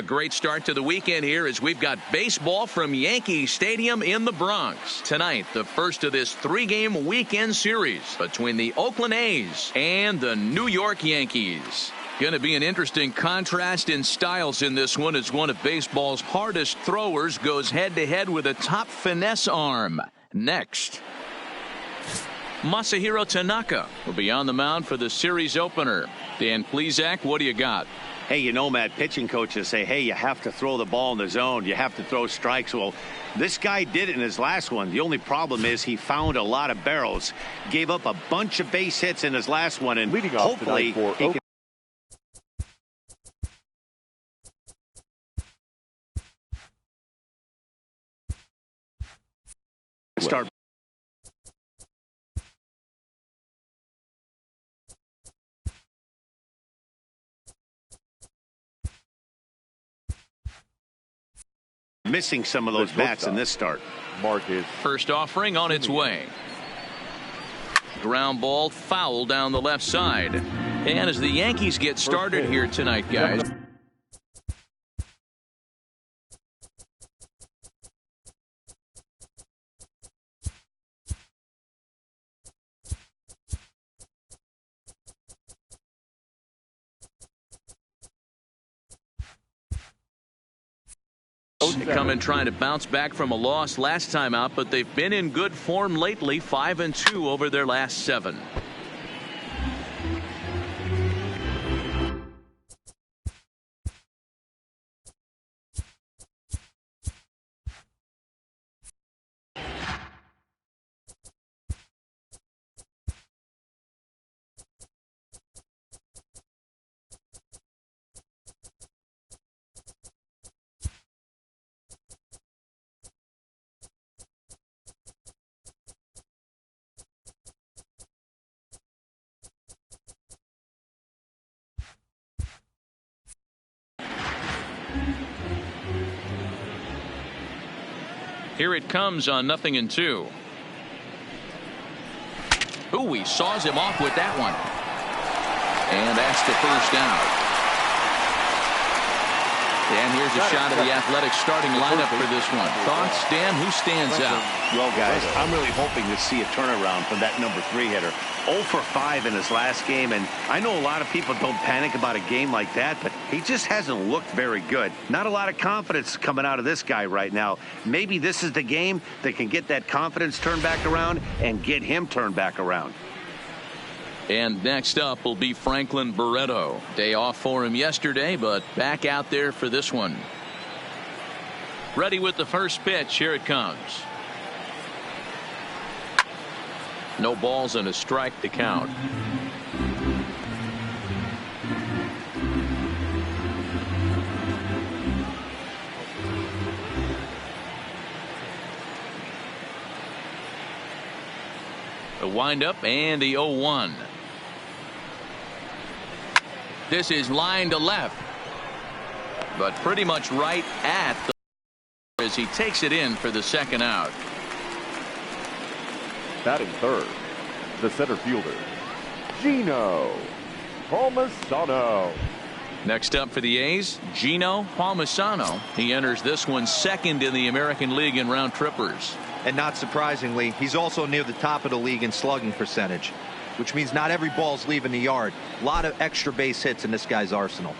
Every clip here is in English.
great start to the weekend here as we've got baseball from Yankee Stadium in the Bronx. Tonight, the first of this 3-game weekend series between the Oakland A's and the New York Yankees. Going to be an interesting contrast in styles in this one as one of baseball's hardest throwers goes head-to-head with a top finesse arm. Next, Masahiro Tanaka will be on the mound for the series opener. Dan Plesac, what do you got? Hey, you know, Matt, pitching coaches say, hey, you have to throw the ball in the zone. You have to throw strikes. Well, this guy did it in his last one. The only problem is he found a lot of barrels, gave up a bunch of base hits in his last one, and hopefully he can start. Missing some of those bats in this start. First offering on its way. Ground ball foul down the left side. And as the Yankees get started here tonight, guys. Coming trying to bounce back from a loss last time out, but they've been in good form lately, 5-2 over their last 7. Here it comes on 0-2. Ooh, he saws him off with that one. And that's the first out. And here's a shot of the Athletics starting lineup for this one. Thoughts, Dan? Who stands out? Well, guys, I'm really hoping to see a turnaround from that number 3 hitter. 0 for 5 in his last game, and I know a lot of people don't panic about a game like that, but he just hasn't looked very good. Not a lot of confidence coming out of this guy right now. Maybe this is the game that can get that confidence turned back around and get him turned back around. And next up will be Franklin Barreto. Day off for him yesterday, but back out there for this one. Ready with the first pitch. Here it comes. No balls and a strike to count. The windup and the 0-1. This is line to left, but pretty much right at the as he takes it in for the second out. Batting third, the center fielder, Gino Palmisano. Next up for the A's, Gino Palmisano. He enters this one second in the American League in round trippers. And not surprisingly, he's also near the top of the league in slugging percentage, which means not every ball's leaving the yard. A lot of extra base hits in this guy's arsenal.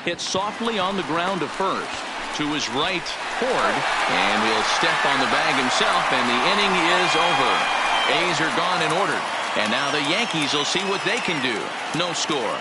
Hit softly on the ground to first. To his right, Ford, and he'll step on the bag himself, and the inning is over. A's are gone in order, and now the Yankees will see what they can do. No score.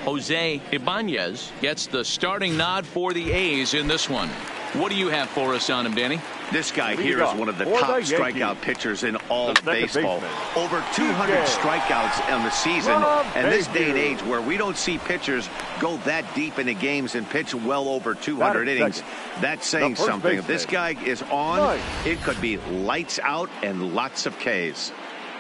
Jose Ibanez gets the starting nod for the A's in this one. What do you have for us on him, Danny? This guy here is one of the top strikeout pitchers in all of baseball. Over 200 strikeouts on the season, and this day and age where we don't see pitchers go that deep into games and pitch well over 200 innings, that's saying something. If this guy is on, it could be lights out and lots of Ks.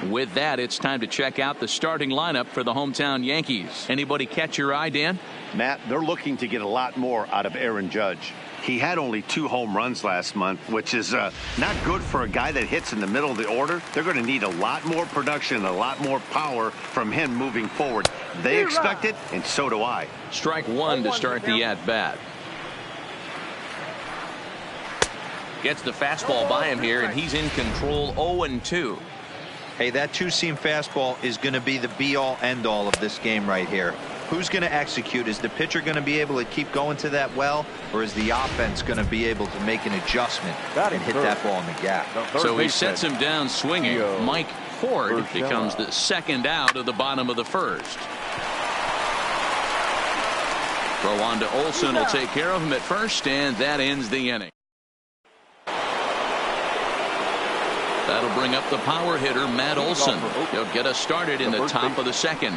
With that, it's time to check out the starting lineup for the hometown Yankees. Anybody catch your eye, Dan? Matt, they're looking to get a lot more out of Aaron Judge. He had only 2 home runs last month, which is not good for a guy that hits in the middle of the order. They're going to need a lot more production and a lot more power from him moving forward. They expect it, and so do I. Strike one to start the at-bat. Gets the fastball by him here, and he's in control 0-2. Hey, that two-seam fastball is going to be the be-all, end-all of this game right here. Who's going to execute? Is the pitcher going to be able to keep going to that well, or is the offense going to be able to make an adjustment and hit that ball in the gap? So he sets him down swinging. Mike Ford becomes the second out of the bottom of the first. Throw on to Olson will take care of him at first, and that ends the inning. That'll bring up the power hitter, Matt Olson. He'll get us started in the top of the second.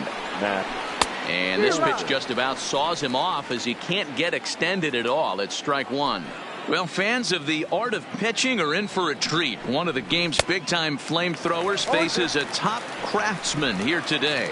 And this pitch just about saws him off as he can't get extended at all. It's strike one. Well, fans of the art of pitching are in for a treat. One of the game's big-time flamethrowers faces a top craftsman here today.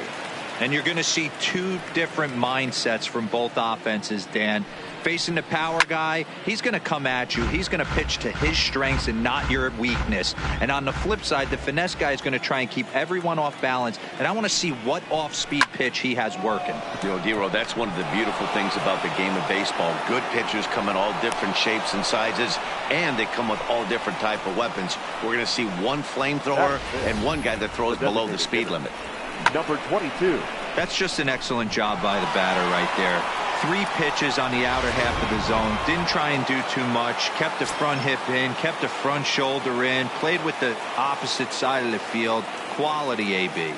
And you're going to see two different mindsets from both offenses, Dan. Facing the power guy, he's going to come at you. He's going to pitch to his strengths and not your weakness. And on the flip side, the finesse guy is going to try and keep everyone off balance. And I want to see what off-speed pitch he has working. You know, Dero, that's one of the beautiful things about the game of baseball. Good pitchers come in all different shapes and sizes, and they come with all different type of weapons. We're going to see one flamethrower and one guy that throws below the speed limit. Number 22. That's just an excellent job by the batter right there. 3 pitches on the outer half of the zone. Didn't try and do too much. Kept the front hip in. Kept the front shoulder in. Played with the opposite side of the field. Quality AB.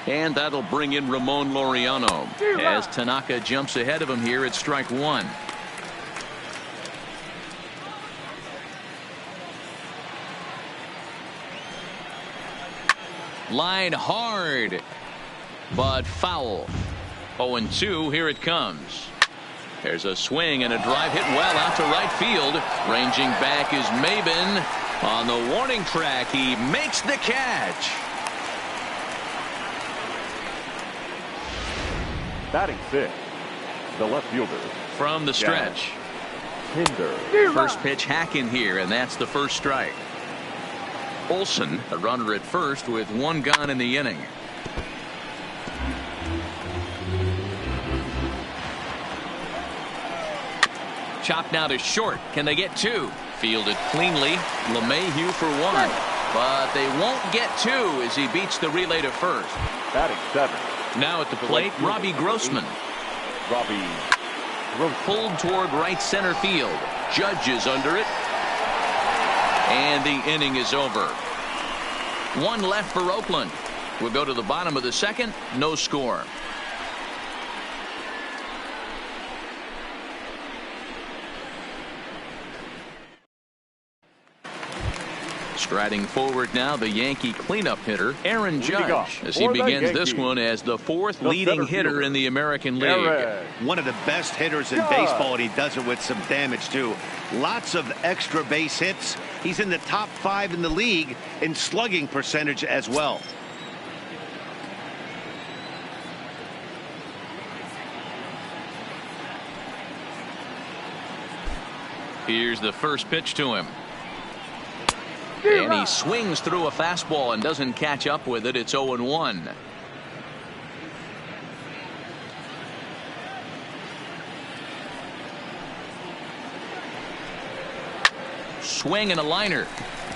And that'll bring in Ramon Laureano as Tanaka jumps ahead of him here at strike one. Line hard, but foul. 0-2, here it comes. There's a swing and a drive hit well out to right field. Ranging back is Maben. On the warning track, he makes the catch. Batting 6, the left fielder. From the stretch. Hinder. First pitch hack in here, and that's the first strike. Olson, a runner at first with 1 gone in the inning. Chopped now to short. Can they get 2? Fielded cleanly. LeMahieu for 1. But they won't get 2 as he beats the relay to first. Batting 7. Now at the plate, Robbie Grossman. Pulled toward right center field. Judge is under it. And the inning is over. 1 left for Oakland. We'll go to the bottom of the second. No score. Striding forward now, the Yankee cleanup hitter, Aaron Judge, as he begins this one as the 4th leading hitter in the American League. One of the best hitters in baseball, and he does it with some damage, too. Lots of extra base hits. He's in the top 5 in the league in slugging percentage as well. Here's the first pitch to him. And he swings through a fastball and doesn't catch up with it. It's 0-1. Swing and a liner.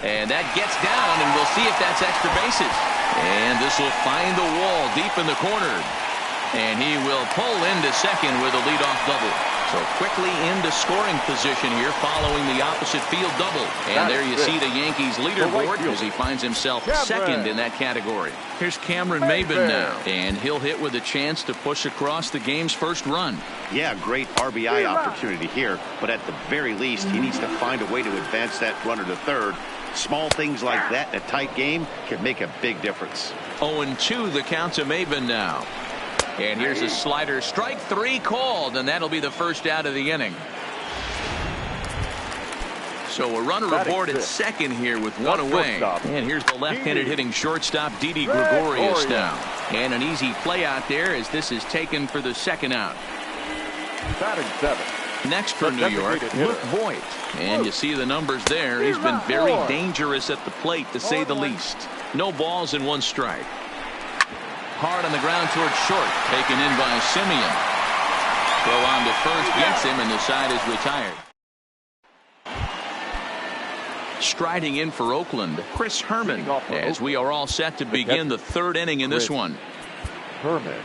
And that gets down, and we'll see if that's extra bases. And this will find the wall deep in the corner. And he will pull into second with a leadoff double. So quickly into scoring position here following the opposite field double. And there you see the Yankees leaderboard as he finds himself second in that category. Here's Cameron Maben now, and he'll hit with a chance to push across the game's first run. Yeah, great RBI opportunity here, but at the very least, he needs to find a way to advance that runner to third. Small things like that in a tight game can make a big difference. 0-2 the count to Maben now. And here's a slider, strike three called, and that'll be the first out of the inning. So a runner aboard at second here with one away. And here's the left-handed hitting shortstop, Didi Gregorius now. And an easy play out there as this is taken for the second out. Batting seven. Next for New York, Luke Voigt. And you see the numbers there. He's been very dangerous at the plate, to say the least. No balls and one strike. Hard on the ground towards short. Taken in by Simeon. Throw on to first gets him, and the side is retired. Striding in for Oakland, Chris Herman, as we are all set to begin the third inning in this one. Herman.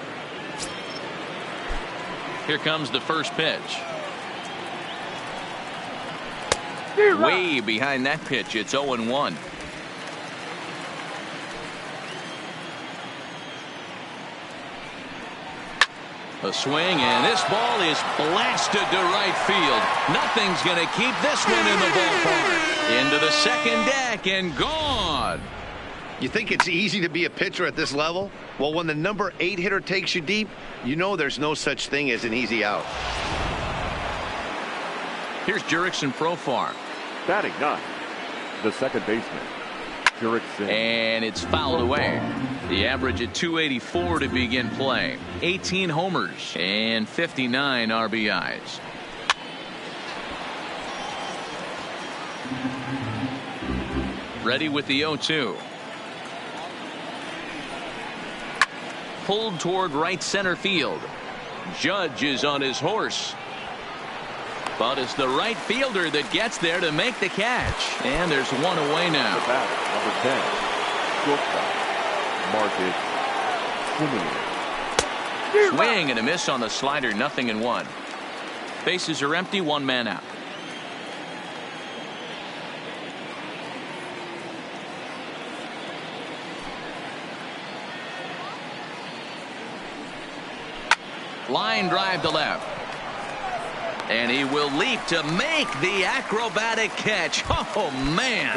Here comes the first pitch. Way behind that pitch. It's 0-1. A swing, and this ball is blasted to right field. Nothing's going to keep this one in the ballpark. Into the second deck and gone. You think it's easy to be a pitcher at this level? Well, when the number 8 hitter takes you deep, you know there's no such thing as an easy out. Here's Jurickson Profar. Batting 9, the second baseman, Jurickson. And it's fouled away. The average at 284 to begin play. 18 homers and 59 RBIs. Ready with the 0-2. Pulled toward right center field. Judge is on his horse. But it's the right fielder that gets there to make the catch. And there's one away now. The batter, number 10, shortstop, Marcus Simeon. Swing and a miss on the slider, 0-1. Bases are empty, one man out. Line drive to left. And he will leap to make the acrobatic catch. Oh, man.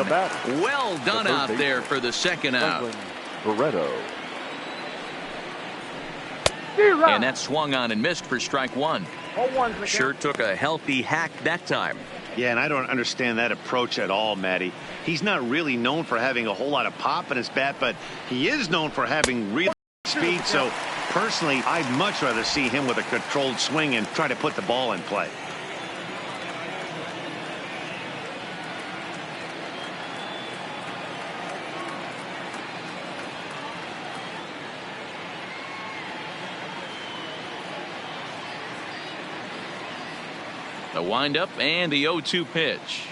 Well done out there for the second out. Barreto. And that swung on and missed for strike one. Sure took a healthy hack that time. Yeah, and I don't understand that approach at all, Matty. He's not really known for having a whole lot of pop in his bat, but he is known for having real speed. So personally, I'd much rather see him with a controlled swing and try to put the ball in play. The windup and the 0-2 pitch.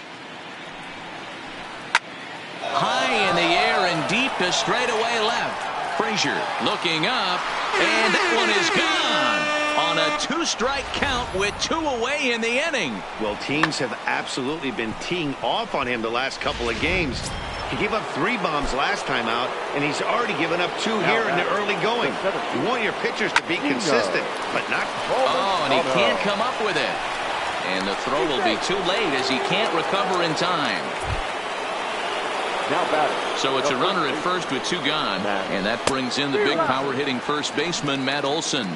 High in the air and deep to straightaway left. Frazier looking up, and that one is gone on a 2-strike count with 2 away in the inning. Well, teams have absolutely been teeing off on him the last couple of games. He gave up 3 bombs last time out, and he's already given up 2 here in the early going. You want your pitchers to be consistent, but not. Oh, and he can't come up with it. And the throw will be too late as he can't recover in time. So it's a runner at first with 2 gone. And that brings in the big power hitting first baseman, Matt Olson.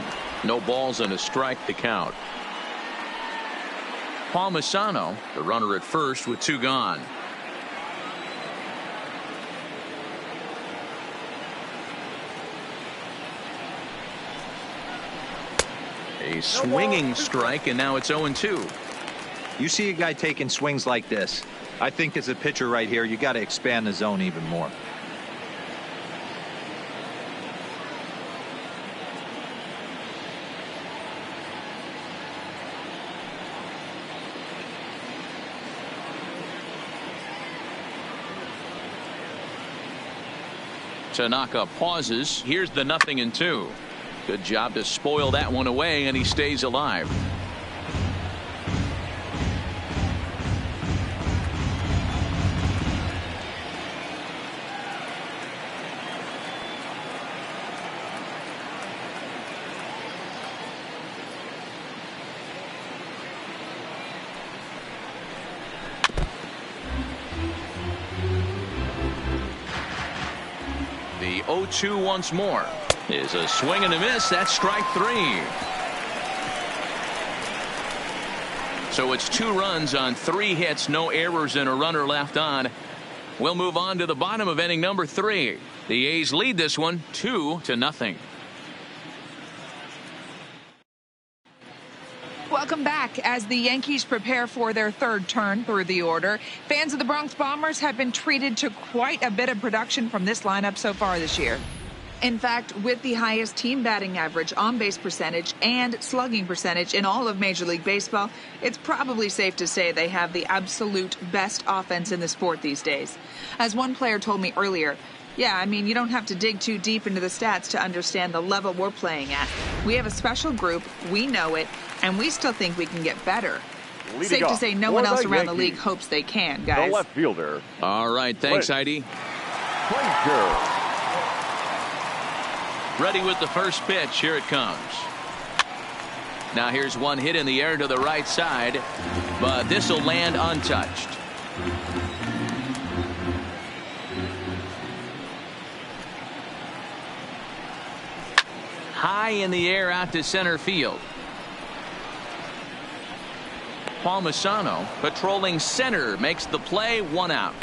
No balls and a strike to count. Paul Masano, the runner at first with 2 gone. A swinging strike, and now it's 0-2. You see a guy taking swings like this. I think as a pitcher right here, you got to expand the zone even more. Tanaka pauses. Here's the 0-2. Good job to spoil that one away, and he stays alive. 0-2 once more. Is a swing and a miss. That's strike 3. So it's 2 runs on 3 hits, no errors, and a runner left on. We'll move on to the bottom of inning number 3. The A's lead this one 2-0. Welcome back. As the Yankees prepare for their 3rd turn through the order, fans of the Bronx Bombers have been treated to quite a bit of production from this lineup so far this year. In fact, with the highest team batting average, on-base percentage, and slugging percentage in all of Major League Baseball, it's probably safe to say they have the absolute best offense in the sport these days. As one player told me earlier, yeah, I mean, you don't have to dig too deep into the stats to understand the level we're playing at. We have a special group, we know it, and we still think we can get better. Safe to say no one else around the league hopes they can, guys. The left fielder. All right, thanks, Heidi. Ready with the first pitch. Here it comes. Now here's one hit in the air to the right side, but this will land untouched. High in the air out to center field. Palmisano patrolling center makes the play. 1 out.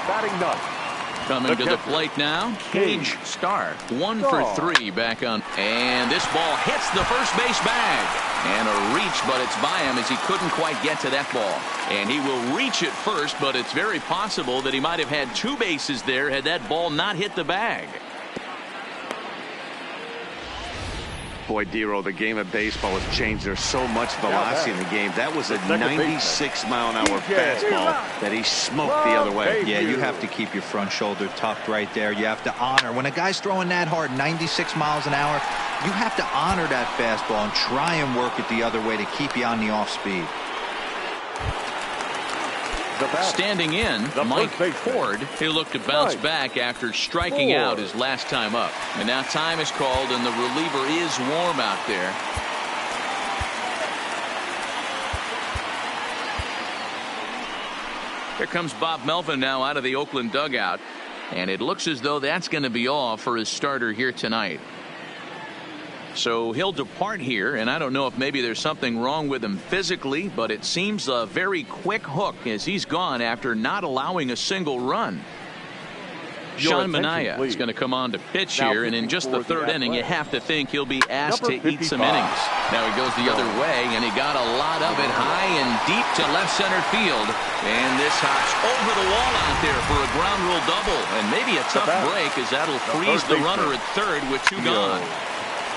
Batting ninth. Coming to the plate now, Cage Starr. 1 for 3 back on. And this ball hits the first base bag. And a reach, but it's by him as he couldn't quite get to that ball. And he will reach it first, but it's very possible that he might have had 2 bases there had that ball not hit the bag. Boy, Dero, the game of baseball has changed. There's so much velocity in the game. That was a 96-mile-an-hour fastball that he smoked the other way. Yeah, you have to keep your front shoulder tucked right there. You have to honor. When a guy's throwing that hard, 96 miles an hour, you have to honor that fastball and try and work it the other way to keep you on the off speed. Standing in, Mike Ford, who looked to bounce back after striking out his last time up. And now time is called, and the reliever is warm out there. Here comes Bob Melvin now out of the Oakland dugout. And it looks as though that's going to be all for his starter here tonight. So he'll depart here, and I don't know if maybe there's something wrong with him physically, but it seems a very quick hook as he's gone after not allowing a single run. Sean Manaea is going to come on to pitch here, and in just the 3rd inning, you have to think he'll be asked to eat some innings. Now he goes the other way, and he got a lot of it high and deep to left center field. And this hops over the wall out there for a ground rule double, and maybe a tough break as that'll freeze the runner at 3rd with 2 gone.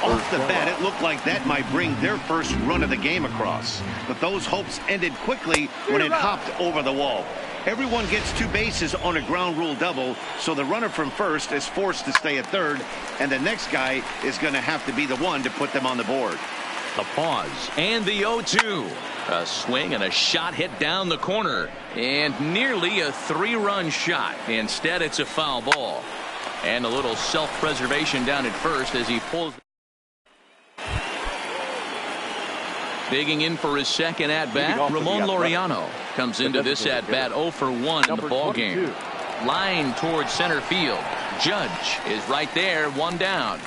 Off the bat, it looked like that might bring their first run of the game across. But those hopes ended quickly when it hopped over the wall. Everyone gets 2 bases on a ground rule double, so the runner from first is forced to stay at 3rd, and the next guy is going to have to be the one to put them on the board. The pause and the 0-2. A swing and a shot hit down the corner, and nearly a 3-run shot. Instead, it's a foul ball. And a little self-preservation down at first as he pulls. Digging in for his second at-bat, Ramon Laureano comes into this at-bat 0 for 1 in the ballgame. Line towards center field. Judge is right there, 1 down.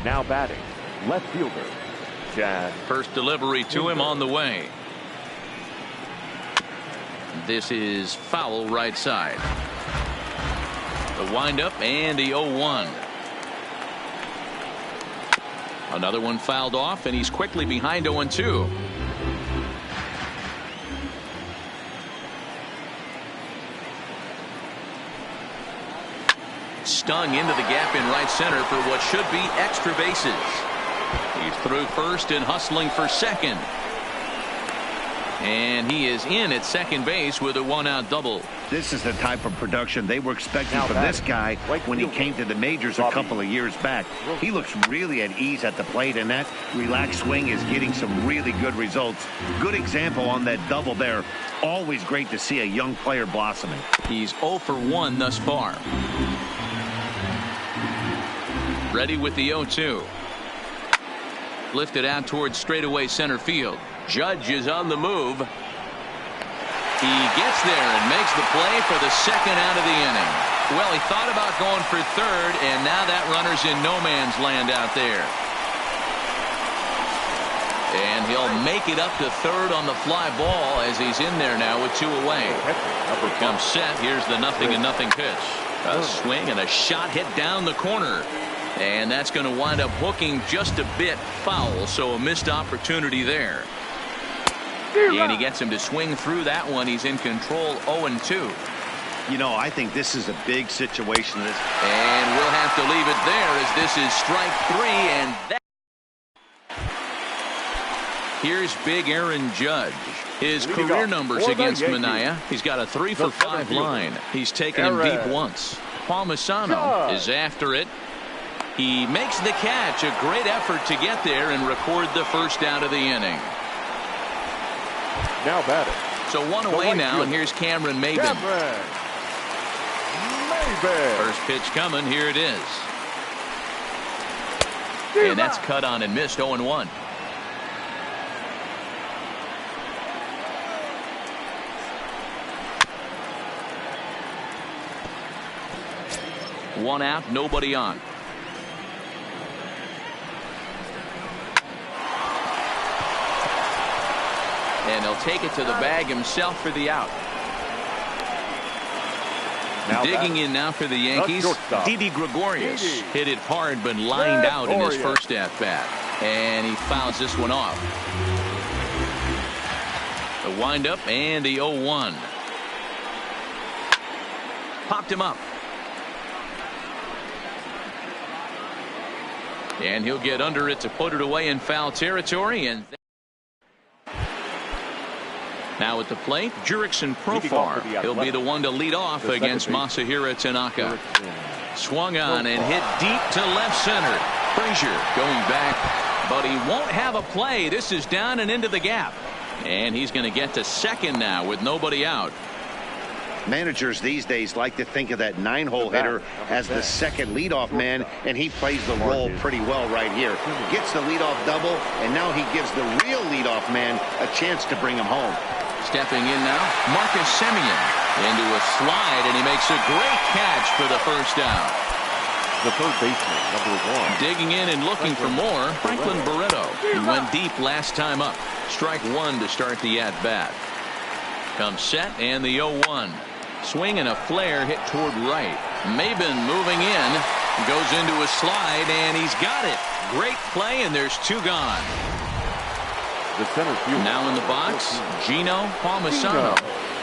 Now batting, left fielder, Chad. First delivery to him on the way. This is foul right side. The windup and the 0-1. Another one fouled off, and he's quickly behind 0-2. Stung into the gap in right center for what should be extra bases. He's through first and hustling for second. And he is in at second base with a 1-out double. This is the type of production they were expecting from this guy when he came to the majors a couple of years back. He looks really at ease at the plate, and that relaxed swing is getting some really good results. Good example on that double there. Always great to see a young player blossoming. He's 0 for 1 thus far. Ready with the 0-2. Lifted out towards straightaway center field. Judge is on the move. He gets there and makes the play for the second out of the inning. Well, he thought about going for third, and now that runner's in no man's land out there. And he'll make it up to third on the fly ball as he's in there now with 2 away. Here comes set. Here's the 0-0 pitch. A swing and a shot hit down the corner. And that's going to wind up hooking just a bit foul, so a missed opportunity there. And he gets him to swing through that one. He's in control 0-2. You know, I think this is a big situation. And we'll have to leave it there as this is strike 3. And that. Here's big Aaron Judge. His career numbers against Manaea. He's got a 3-for-5 line. He's taken him deep once. Palmisano is after it. He makes the catch. A great effort to get there and record the first out of the inning. Now batting. So 1 away now, and here's Cameron Maybin. First pitch coming. Here it is. And that's cut on and missed. 0-1. One out, nobody on. And he'll take it to the bag himself for the out. Now digging in now for the Yankees, Didi Gregorius hit it hard but lined out in his first at-bat. And he fouls this one off. The windup and the 0-1. Popped him up. And he'll get under it to put it away in foul territory. And now at the plate, Jurickson Profar. He'll be the one to lead off against Masahiro Tanaka. Swung on and hit deep to left center. Frazier going back, but he won't have a play. This is down and into the gap. And he's going to get to second now with nobody out. Managers these days like to think of that 9-hole hitter as the second leadoff man, and he plays the role pretty well right here. Gets the leadoff double, and now he gives the real leadoff man a chance to bring him home. Stepping in now, Marcus Semien into a slide, and he makes a great catch for the first down. The third baseman, #1. Digging in and looking for more, Franklin Barreto. He went deep last time up. Strike 1 to start the at-bat. Comes set and the 0-1. Swing and a flare hit toward right. Maybin moving in. Goes into a slide, and he's got it. Great play, and there's 2 gone. The center field. Now in the box, Gino Palmisano.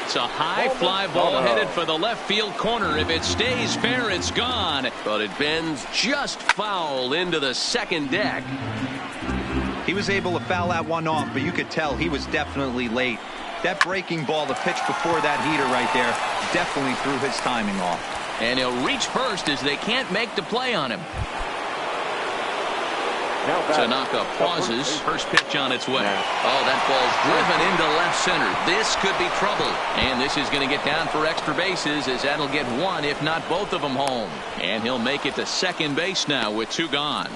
It's a high fly ball headed for the left field corner. If it stays fair, it's gone. But it bends just foul into the second deck. He was able to foul that one off, but you could tell he was definitely late. That breaking ball, the pitch before that heater right there, definitely threw his timing off. And he'll reach first as they can't make the play on him. Tanaka pauses. First pitch on its way. Oh, that ball's driven into left center. This could be trouble. And this is going to get down for extra bases as that'll get 1, if not both of them, home. And he'll make it to second base now with 2 gone.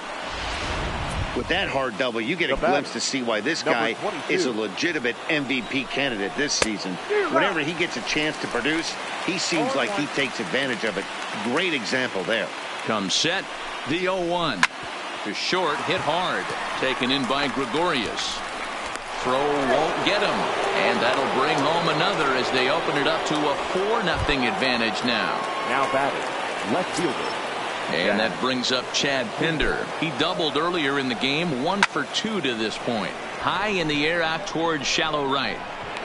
With that hard double, you get a glimpse to see why this guy is a legitimate MVP candidate this season. Whenever he gets a chance to produce, he seems like he takes advantage of it. Great example there. Comes set, the 0-1. To short, hit hard. Taken in by Gregorius. Throw won't get him. And that'll bring home another as they open it up to a 4-0 advantage now. Now batting, left fielder. And that brings up Chad Pinder. He doubled earlier in the game, 1 for 2 to this point. High in the air out towards shallow right.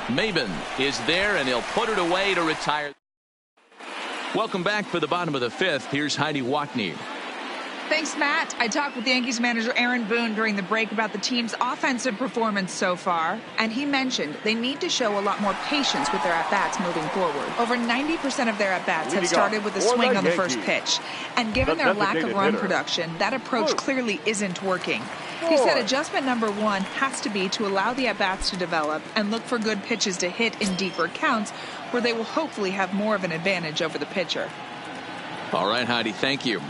Maybin is there, and he'll put it away to retire. Welcome back for the bottom of the 5th. Here's Heidi Watney. Thanks, Matt. I talked with Yankees manager Aaron Boone during the break about the team's offensive performance so far, and he mentioned they need to show a lot more patience with their at-bats moving forward. Over 90% of their at-bats have started with a swing on the first pitch, and given their lack of run production, that approach clearly isn't working. He said adjustment number 1 has to be to allow the at-bats to develop and look for good pitches to hit in deeper counts where they will hopefully have more of an advantage over the pitcher. All right, Heidi, thank you.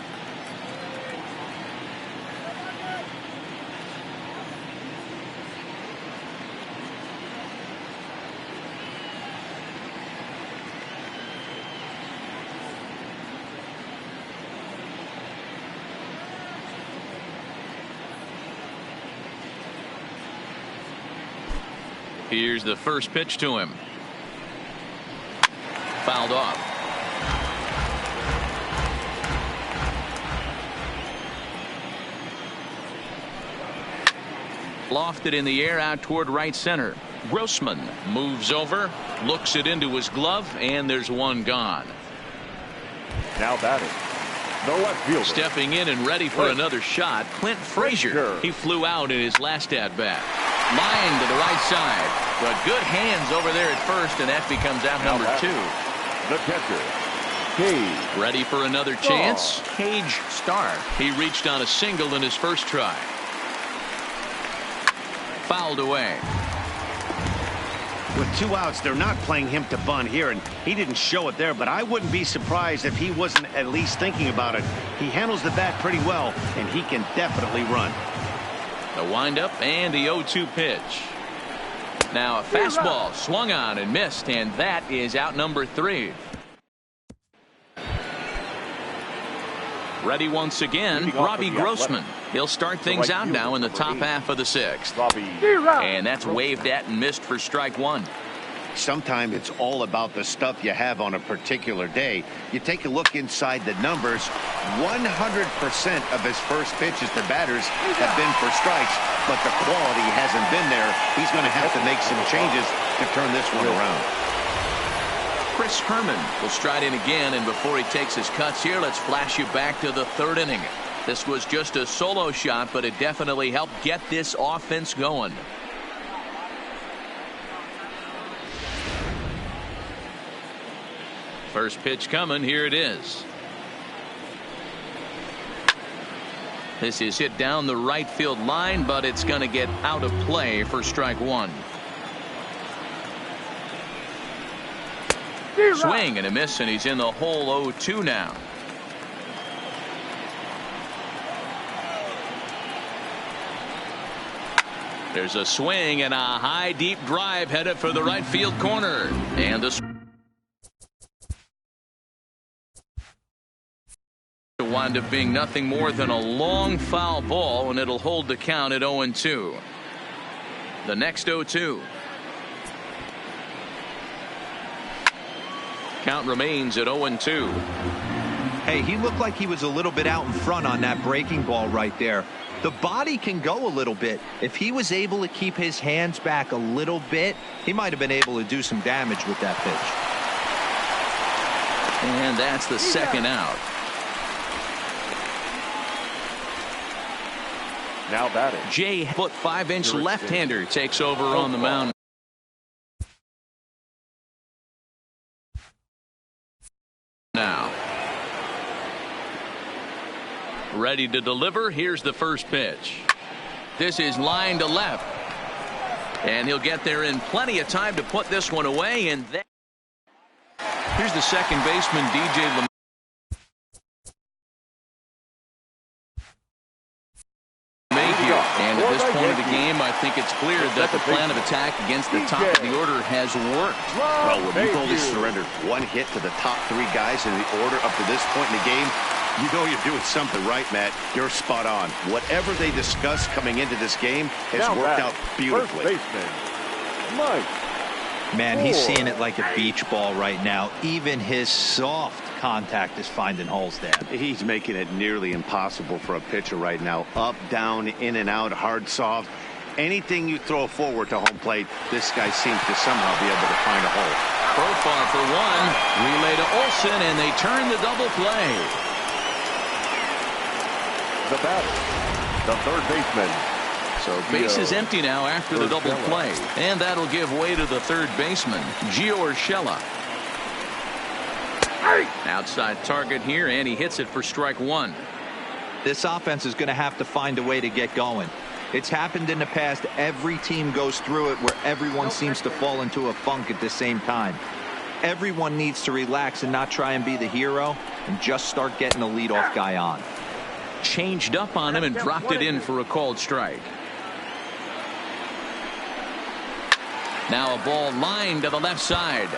Here's the first pitch to him. Fouled off. Lofted in the air out toward right center. Grossman moves over, looks it into his glove, and there's one gone. Now batting, the left fielder. Stepping in and ready for another shot, Clint Frazier. He flew out in his last at-bat. Line to the right side, but good hands over there at first, and that becomes out number 2. The catcher, Cage. Ready for another chance. Cage Star. He reached on a single in his first try. Fouled away. With 2 outs, they're not playing him to bunt here, and he didn't show it there, but I wouldn't be surprised if he wasn't at least thinking about it. He handles the bat pretty well, and he can definitely run. The windup and the 0-2 pitch. Now a fastball swung on and missed, and that is out number 3. Ready once again, Robbie Grossman. He'll start things out now in the top half of the 6th. And that's waved at and missed for strike 1. Sometimes it's all about the stuff you have on a particular day. You take a look inside the numbers. 100% of his first pitches to batters have been for strikes, but the quality hasn't been there. He's going to have to make some changes to turn this one around. Chris Herman will stride in again, and before he takes his cuts here, let's flash you back to the 3rd inning. This was just a solo shot, but it definitely helped get this offense going. First pitch coming. Here it is. This is hit down the right field line, but it's going to get out of play for strike 1. Swing and a miss, and he's in the hole 0-2 now. There's a swing and a high deep drive headed for the right field corner, and the wind up being nothing more than a long foul ball, and it'll hold the count at 0-2. The next 0-2. Count remains at 0-2. Hey, he looked like he was a little bit out in front on that breaking ball right there. The body can go a little bit. If he was able to keep his hands back a little bit, he might have been able to do some damage with that pitch. And that's the second out. Now batting, Jay Foot, 5-inch left-hander, takes over on the mound. Now ready to deliver. Here's the first pitch. This is line to left, and he'll get there in plenty of time to put this one away. And then here's the second baseman, DJ Lamar. And at this point of the game, I think it's clear that the plan of attack against the top of the order has worked. Well, when you've only surrendered 1 hit to the top 3 guys in the order up to this point in the game, you know you're doing something right, Matt. You're spot on. Whatever they discussed coming into this game has worked out beautifully. Man, he's seeing it like a beach ball right now. Even his soft contact is finding holes there. He's making it nearly impossible for a pitcher right now. Up, down, in and out, hard, soft. Anything you throw forward to home plate, this guy seems to somehow be able to find a hole. Profar for one. Relay to Olsen, and they turn the double play. the batter, the third baseman. So base is empty now after the double play, and that'll give way to the third baseman, Gio Urshela. Outside target here, and he hits it for strike one. This offense is going to have to find a way to get going. It's happened in the past. Every team goes through it where everyone seems to fall into a funk at the same time. Everyone needs to relax and not try and be the hero and just start getting the leadoff guy on. Changed up on him and dropped it in for a called strike. Now a ball lined to the left side,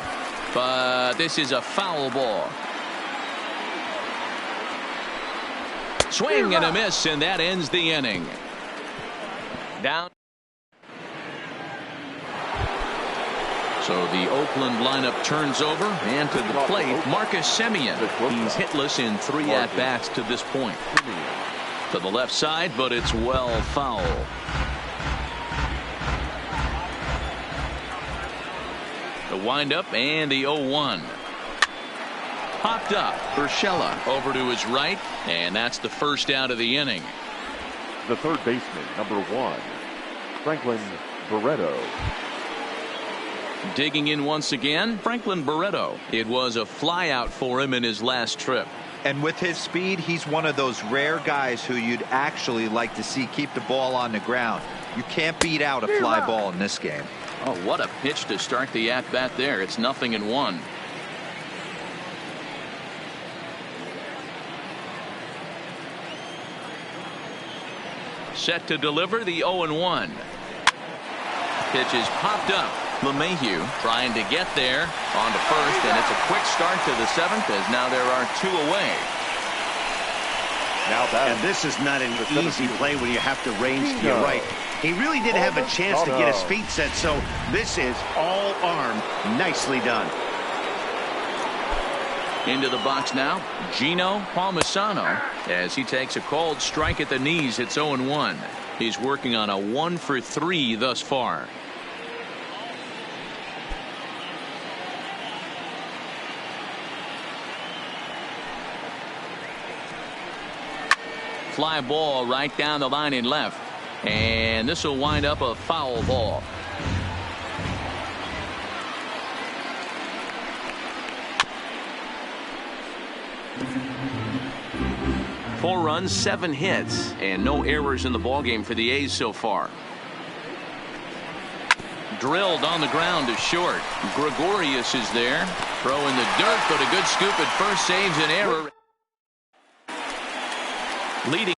but this is a foul ball. Swing and a miss, and that ends the inning. Down. So the Oakland lineup turns over, and to the plate, Marcus Semien. He's hitless in 3 at-bats to this point. To the left side, but it's well foul. The windup and the 0-1. Popped up. Urshela over to his right, and that's the first out of the inning. The third baseman, number 1, Franklin Barreto. Digging in once again, Franklin Barreto. It was a flyout for him in his last trip. And with his speed, he's one of those rare guys who you'd actually like to see keep the ball on the ground. You can't beat out a fly ball in this game. Oh, what a pitch to start the at-bat there. It's 0-1. Set to deliver the 0-1. Pitch is popped up. LeMahieu trying to get there on to first, and it's a quick start to the 7th as now there are 2 away. And this is not an easy play when you have to range to your right. He really didn't have a chance to get his feet set, so this is all arm. Nicely done. Into the box now, Gino Palmisano, as he takes a called strike at the knees. It's 0-1. He's working on a 1 for 3 thus far. Fly ball right down the line in left, and this will wind up a foul ball. Four runs, 7 hits, and no errors in the ballgame for the A's so far. Drilled on the ground to short. Gregorius is there. Throw in the dirt, but a good scoop at first saves an error. Leading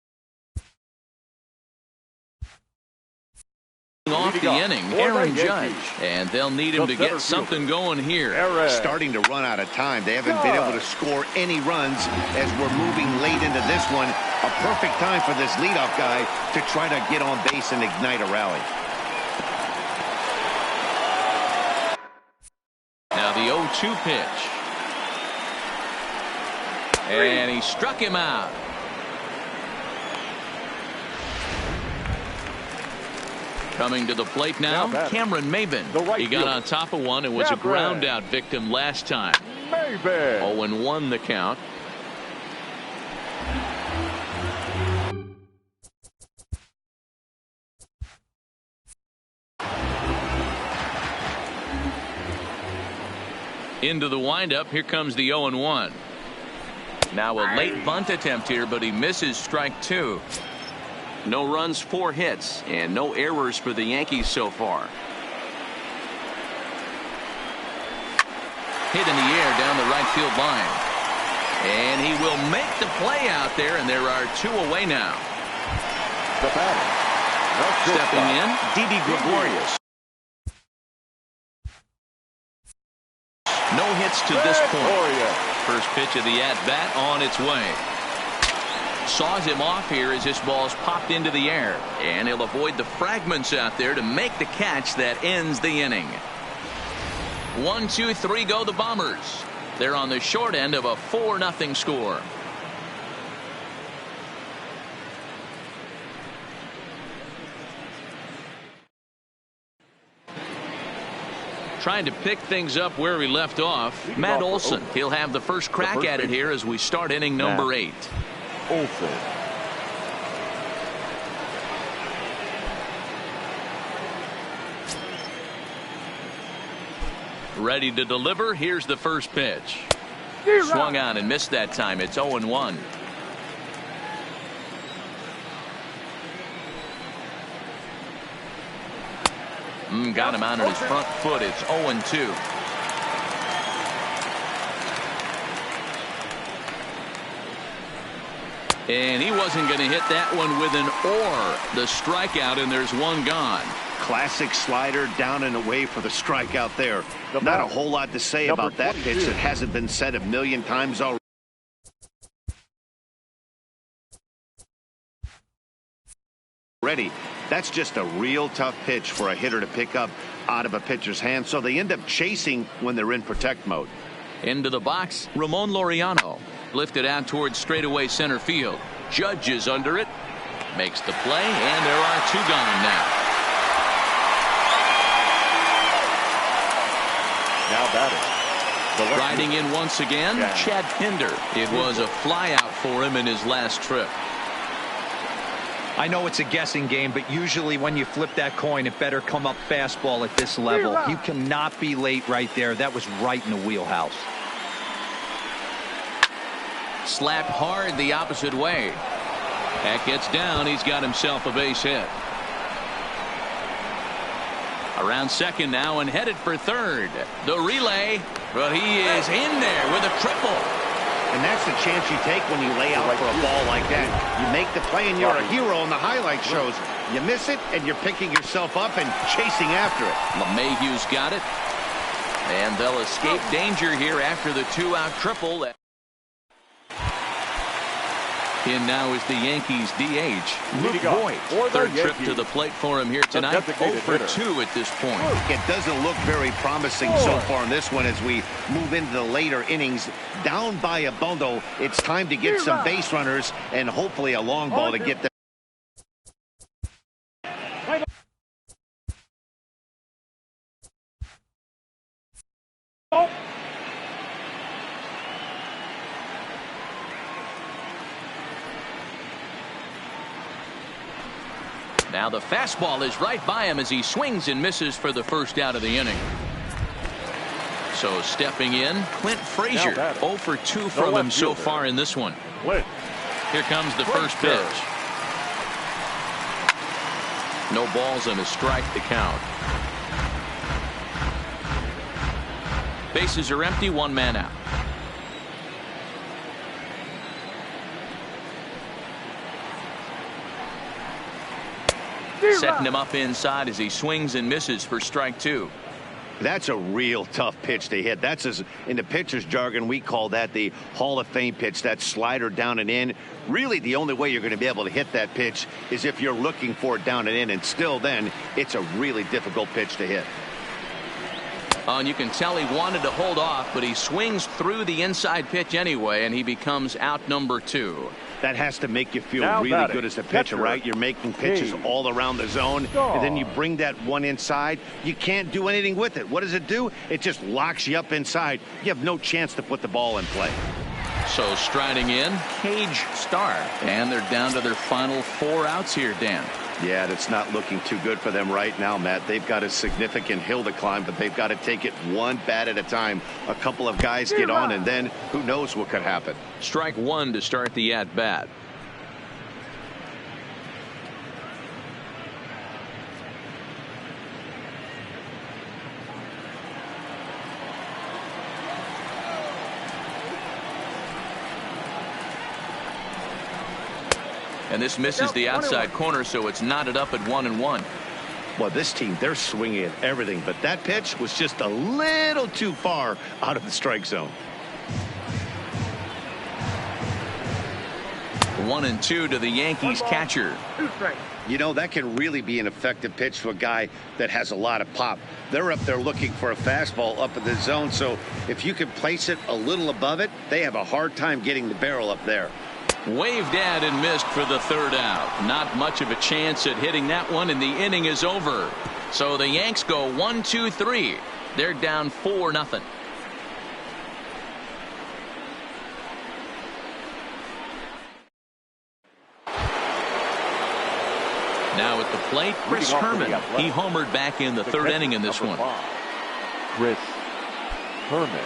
off the inning, Aaron Judge, and they'll need him to get something going here. Starting to run out of time. They haven't been able to score any runs as we're moving late into this one. A perfect time for this leadoff guy to try to get on base and ignite a rally. Now the 0-2 pitch, and he struck him out. Coming to the plate now, Cameron Maben. He got on top of one and was a ground out victim last time. 0-1 the count. Into the windup, here comes the 0-1. Now a late bunt attempt here, but he misses strike 2. No runs, 4 hits, and no errors for the Yankees so far. Hit in the air down the right field line. And he will make the play out there, and there are 2 away now. Stepping in, Didi Gregorius. No hits to this point. First pitch of the at-bat on its way. Saws him off here as this ball's popped into the air, and he'll avoid the fragments out there to make the catch that ends the inning. 1, 2, 3 go the Bombers. They're on the short end of a 4-0 score. Trying to pick things up where we left off, Matt Olson. He'll have the first crack at it here as we start inning number 8. Olson. Ready to deliver. Here's the first pitch. Swung on and missed that time. It's 0-1. Got him out on his front foot. It's 0-2. And he wasn't going to hit that one with an or. The strikeout, and there's one gone. Classic slider down and away for the strikeout there. Not a whole lot to say about that pitch that hasn't been said a million times already. Ready. That's just a real tough pitch for a hitter to pick up out of a pitcher's hand, so they end up chasing when they're in protect mode. Into the box, Ramon Laureano. Lifted out towards straightaway center field. Judge is under it. Makes the play, and there are two gone now. Now batting. Riding in once again, Chad Pinder. It was a flyout for him in his last trip. I know it's a guessing game, but usually when you flip that coin, it better come up fastball at this level. You cannot be late right there. That was right in the wheelhouse. Slapped hard the opposite way. That gets down. He's got himself a base hit. Around second now and headed for third. The relay, but he is in there with a triple. And that's the chance you take when you lay out for a ball like that. You make the play and you're a hero in the highlight shows. You miss it and you're picking yourself up and chasing after it. LeMahieu's got it. And they'll escape danger here after the two-out triple. In now is the Yankees DH, Luke Voigt. Third trip to the plate for him here tonight. 0 for 2 at this point. It doesn't look very promising so far in this one as we move into the later innings. Down by a bundle, it's time to get some base runners and hopefully a long ball to get them. Now the fastball is right by him as he swings and misses for the first out of the inning. So stepping in, Clint Frazier. 0 for 2 from him so far in this one. Here comes the first pitch. No balls and a strike to count. Bases are empty, one man out. Setting him up inside as he swings and misses for strike 2. That's a real tough pitch to hit. That's, in the pitcher's jargon, we call that the Hall of Fame pitch. That slider down and in. Really, the only way you're going to be able to hit that pitch is if you're looking for it down and in. And still then, it's a really difficult pitch to hit. And you can tell he wanted to hold off, but he swings through the inside pitch anyway, and he becomes out number 2. That has to make you feel really good as a pitcher, right? You're making pitches all around the zone, and then you bring that one inside. You can't do anything with it. What does it do? It just locks you up inside. You have no chance to put the ball in play. So striding in, Cage Star. And they're down to their final 4 outs here, Dan. Yeah, that's not looking too good for them right now, Matt. They've got a significant hill to climb, but they've got to take it one bat at a time. A couple of guys get on, and then who knows what could happen. Strike 1 to start the at-bat. And this misses the outside corner, so it's knotted up at 1-1. Well, this team, they're swinging at everything, but that pitch was just a little too far out of the strike zone. 1-2 to the Yankees catcher. You know, that can really be an effective pitch to a guy that has a lot of pop. They're up there looking for a fastball up in the zone, so if you can place it a little above it, they have a hard time getting the barrel up there. Waved at and missed for the third out. Not much of a chance at hitting that one, and the inning is over. So the Yanks go 1-2-3. They're down 4-0. Now at the plate, Chris Herman. He homered back in the third inning in this one. Chris Herman.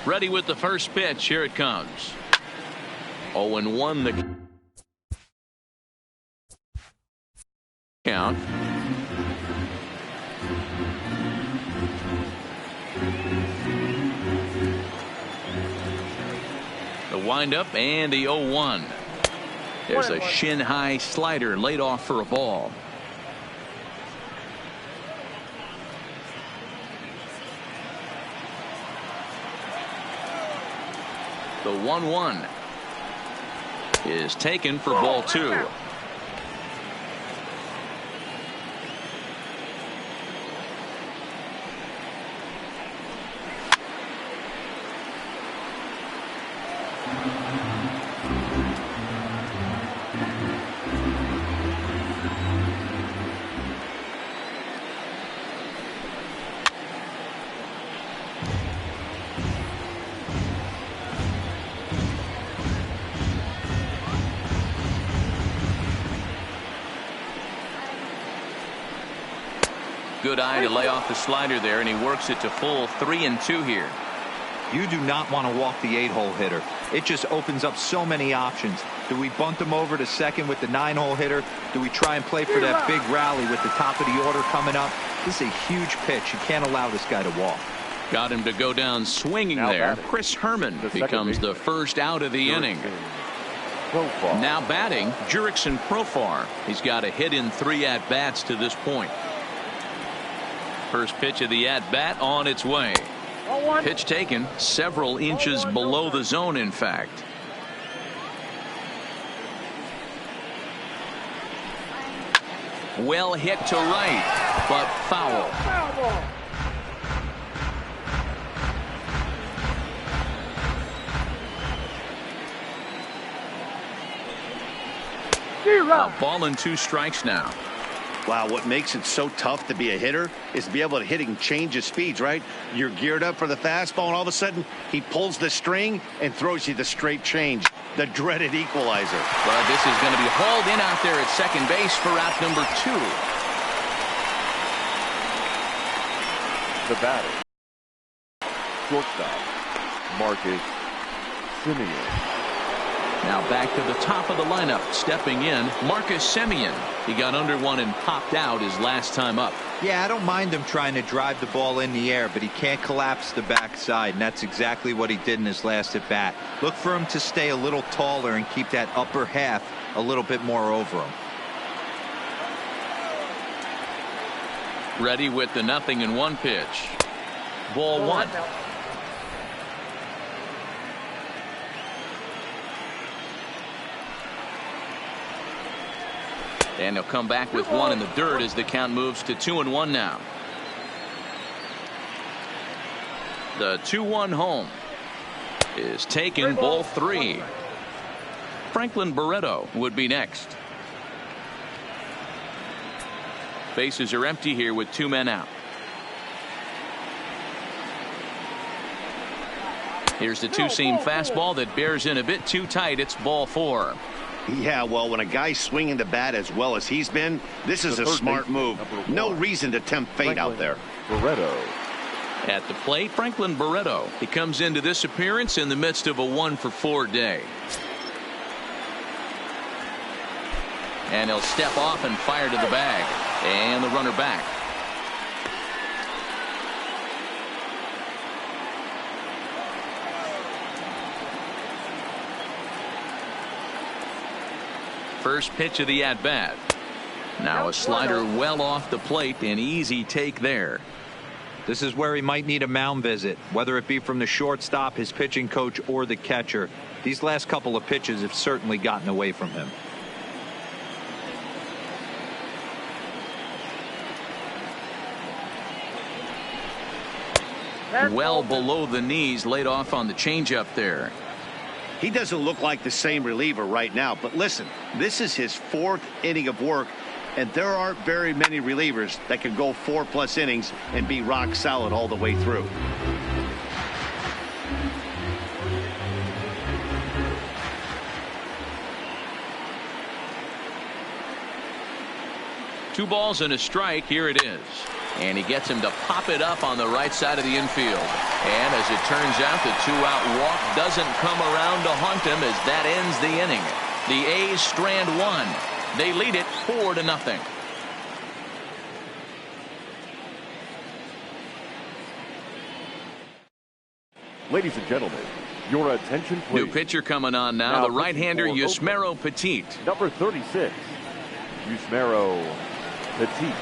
Ready with the first pitch. Here it comes. 0-1 the count. The windup and the 0-1. There's a shin-high slider laid off for a ball. The 1-1 is taken for ball 2. Good eye to lay off the slider there, and he works it to full 3-2 here. You do not want to walk the 8-hole hitter. It just opens up so many options. Do we bunt him over to second with the 9-hole hitter? Do we try and play for that big rally with the top of the order coming up? This is a huge pitch. You can't allow this guy to walk. Got him to go down swinging there. Chris Herman becomes the first out of the inning. Now batting, Jurickson Profar. He's got a hit in 3 at-bats to this point. First pitch of the at-bat on its way. Pitch taken several inches below the zone, in fact. Well hit to right, but foul. A ball and 2 strikes now. Wow, what makes it so tough to be a hitter is to be able to hit and change his speeds, right? You're geared up for the fastball, and all of a sudden, he pulls the string and throws you the straight change, the dreaded equalizer. But this is going to be hauled in out there at second base for out number 2. The batter, shortstop, Marcus Semien. Now back to the top of the lineup, stepping in, Marcus Semien. He got under one and popped out his last time up. Yeah, I don't mind him trying to drive the ball in the air, but he can't collapse the backside, and that's exactly what he did in his last at bat. Look for him to stay a little taller and keep that upper half a little bit more over him. Ready with the 0-1 pitch. Ball 1. And he'll come back with 1 in the dirt as the count moves to 2-1 now. The 2-1 home is taken, ball 3. Franklin Barreto would be next. Bases are empty here with 2 men out. Here's the 2-seam fastball that bears in a bit too tight. It's ball 4. Yeah, well, when a guy's swinging the bat as well as he's been, this is a smart move. No reason to tempt fate out there. Barreto. At the plate, Franklin Barreto. He comes into this appearance in the midst of a 1-for-4 day. And he'll step off and fire to the bag. And the runner back. First pitch of the at-bat. Now a slider well off the plate, an easy take there. This is where he might need a mound visit, whether it be from the shortstop, his pitching coach, or the catcher. These last couple of pitches have certainly gotten away from him. Well below the knees, laid off on the changeup there. He doesn't look like the same reliever right now, but listen, this is his 4th inning of work, and there aren't very many relievers that can go 4+ innings and be rock solid all the way through. Two balls and a strike. Here it is. And he gets him to pop it up on the right side of the infield. And as it turns out, the 2-out walk doesn't come around to haunt him as that ends the inning. The A's strand 1. They lead it 4-0. Ladies and gentlemen, your attention please. New pitcher coming on now, the right-hander Yusmeiro Petit. Number 36, Yusmeiro Petit.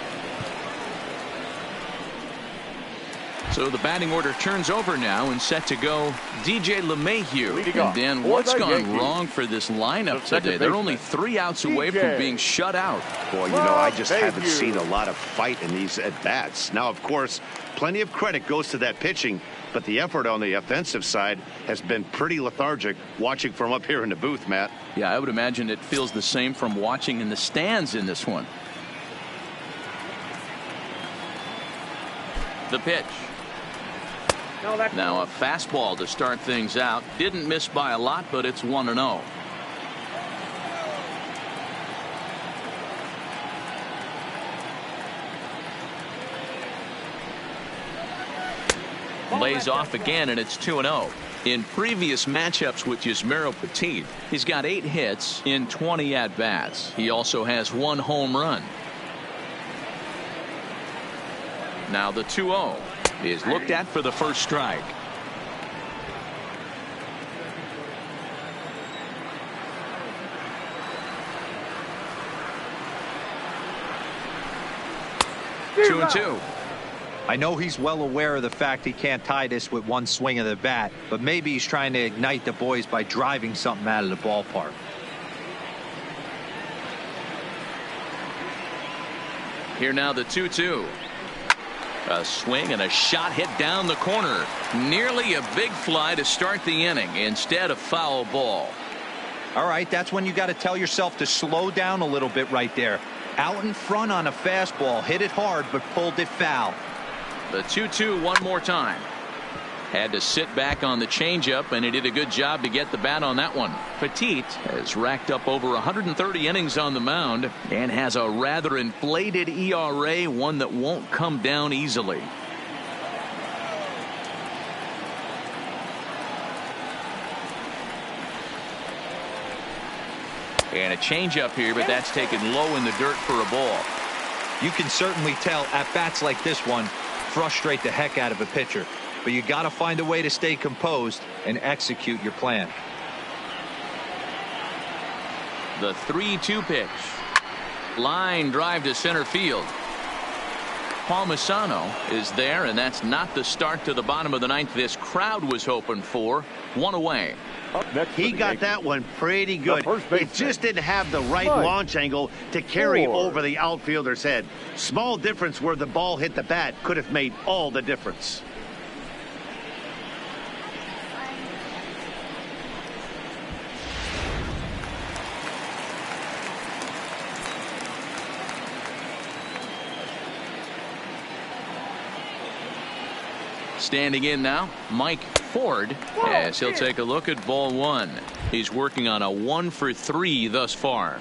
So the batting order turns over now and set to go DJ LeMahieu. And then what's gone wrong for this lineup today? They're only 3 outs away from being shut out. Boy, you know, I just haven't seen a lot of fight in these at-bats. Now, of course, plenty of credit goes to that pitching, but the effort on the offensive side has been pretty lethargic watching from up here in the booth, Matt. Yeah, I would imagine it feels the same from watching in the stands in this one. The pitch. Now a fastball to start things out. Didn't miss by a lot, but it's 1-0. Lays off again, and it's 2-0. In previous matchups with MLBThe, he's got 8 hits in 20 at-bats. He also has 1 home run. Now the 2-0 is looked at for the first strike. Two and two. I know he's well aware of the fact he can't tie this with 1 swing of the bat, but maybe he's trying to ignite the boys by driving something out of the ballpark. Here now the 2-2. A swing and a shot hit down the corner. Nearly a big fly to start the inning. Instead, a foul ball. All right, that's when you got to tell yourself to slow down a little bit right there. Out in front on a fastball, hit it hard, but pulled it foul. The 2-2 one more time. Had to sit back on the changeup, and he did a good job to get the bat on that one. Petit has racked up over 130 innings on the mound and has a rather inflated ERA, one that won't come down easily. And a changeup here, but that's taken low in the dirt for a ball. You can certainly tell at bats like this one frustrate the heck out of a pitcher. But you got to find a way to stay composed and execute your plan. The 3-2 pitch. Line drive to center field. Palmisano is there, and that's not the start to the bottom of the 9th this crowd was hoping for. 1 away. He got that one pretty good. He just didn't have the right launch angle to carry over the outfielder's head. Small difference where the ball hit the bat could have made all the difference. Standing in now, Mike Ford, as he'll take a look at ball 1. He's working on a 1 for 3 thus far.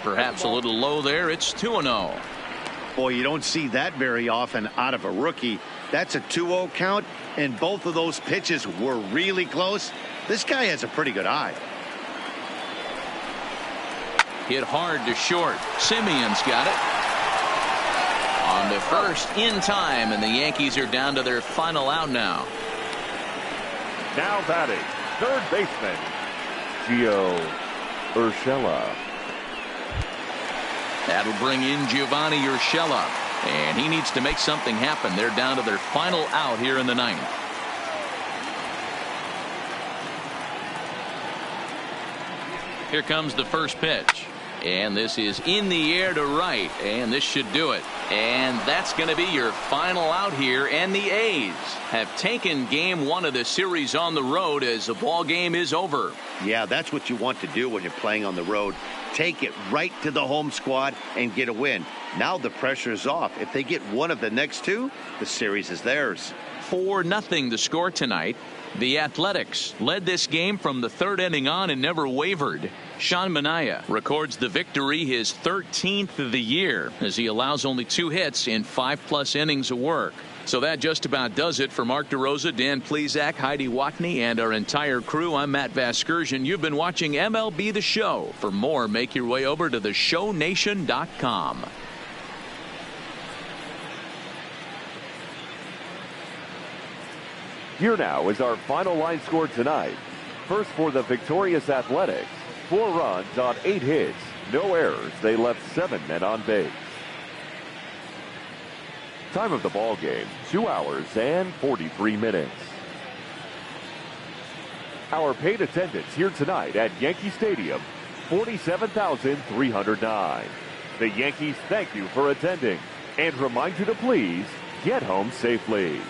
Perhaps a little low there. It's 2-0. Boy, you don't see that very often out of a rookie. That's a 2-0 count, and both of those pitches were really close. This guy has a pretty good eye. Hit hard to short. Simeon's got it. On the first in time, and the Yankees are down to their final out now. Now batting, third baseman, Gio Urshela. That'll bring in Giovanni Urshela, and he needs to make something happen. They're down to their final out here in the 9th. Here comes the first pitch, and this is in the air to right, and this should do it. And that's going to be your final out here, and the A's have taken game 1 of the series on the road as the ball game is over. Yeah, that's what you want to do when you're playing on the road. Take it right to the home squad and get a win. Now the pressure is off. If they get one of the next 2, the series is theirs. 4-0 the score tonight. The Athletics led this game from the 3rd inning on and never wavered. Sean Manaea records the victory, his 13th of the year, as he allows only 2 hits in 5+ innings of work. So that just about does it for Mark DeRosa, Dan Plesac, Heidi Watney, and our entire crew. I'm Matt Vasgersian. You've been watching MLB The Show. For more, make your way over to theshownation.com. Here now is our final line score tonight. First for the victorious Athletics, 4 runs on 8 hits, no errors. They left 7 men on base. Time of the ball game, 2 hours and 43 minutes. Our paid attendance here tonight at Yankee Stadium, 47,309. The Yankees thank you for attending and remind you to please get home safely.